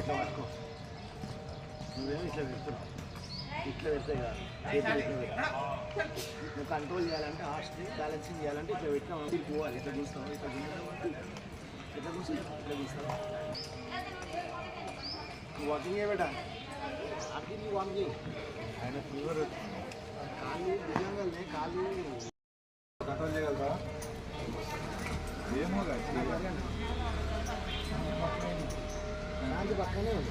ఇట్లా పట్టుకో నువ్వేమో ఇట్లా పెడుతున్నావు ఇట్లా పెడితే కాదు చేతులు ఇట్లా పెట్టు నువ్వు కంట్రోల్ చేయాలంటే హార్ట్ని బ్యాలెన్సింగ్ చేయాలంటే ఇట్లా పెట్టినావు అంటే పోవాలి ఇట్లా చూస్తావు ఇట్లా ఇట్లా చూసి ఇట్లా చూస్తావు నువ్వు వాకింగ్ చేయబెట్టా అది నువ్వు వాకింగ్ చేయి ఆయన ఫీవర్ కాళ్ళు నిజంగానే కాళ్ళు కంట్రోల్ చేయగలరా ఏమో నాది పక్కనే ఉంది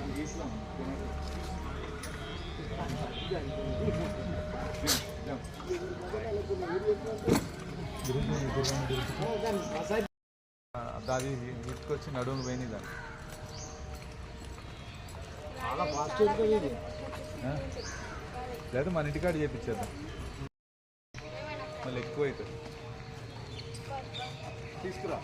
అది ఇటుకొచ్చి నడుము పోయింది దాన్ని చాలా ఫాస్ట్ అయిపోయింది లేదా మన ఇంటికాడ చేయించేద్దాం మళ్ళీ ఎక్కువ అవుతుంది తీసుకురా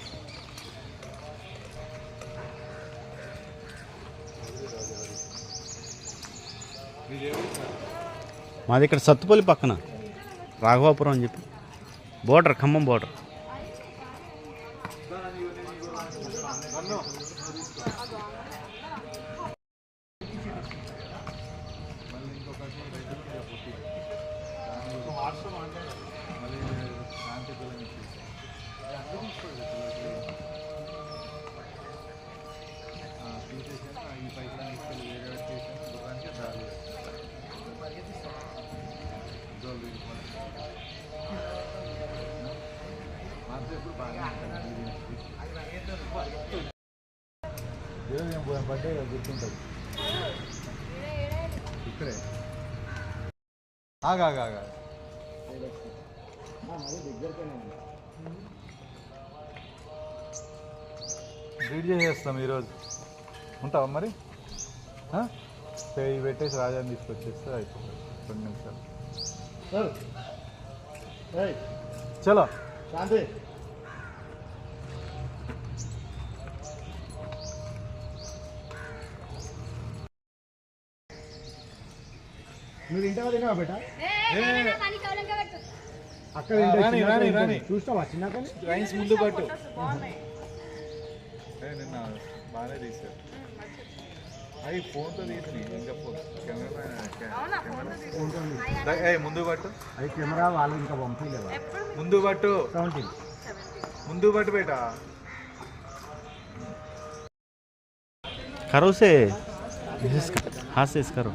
మాది ఇక్కడ సత్తుపల్లి పక్కన రాఘవాపురం అని చెప్పి బోర్డర్ ఖమ్మం బోర్డర్ బర్త్డే గుర్తుంటుంది ఇక్కడే ఆగా రీడ్ చేసేస్తాం ఈరోజు ఉంటావా మరి ఇవి పెట్టేసి రాజాని తీసుకొచ్చేస్తే అయిపోతుంది 2 నిమిషాలు చలో శాంతి నువ్వు తింటావా తిన్నావా బేట అక్కడ చూస్తావా చిన్నాక రైన్స్ ముందు పట్టు నిన్న బాగానే తీసారు అవి ఫోన్తో తీసి ఇంకా ఫోన్ కెమెరా ముందు పట్టు అది కెమెరా వాళ్ళు ఇంకా పంపించలేవా ముందు పట్టు 17 ముందు పట్టు బేటా करो से हाथ से करो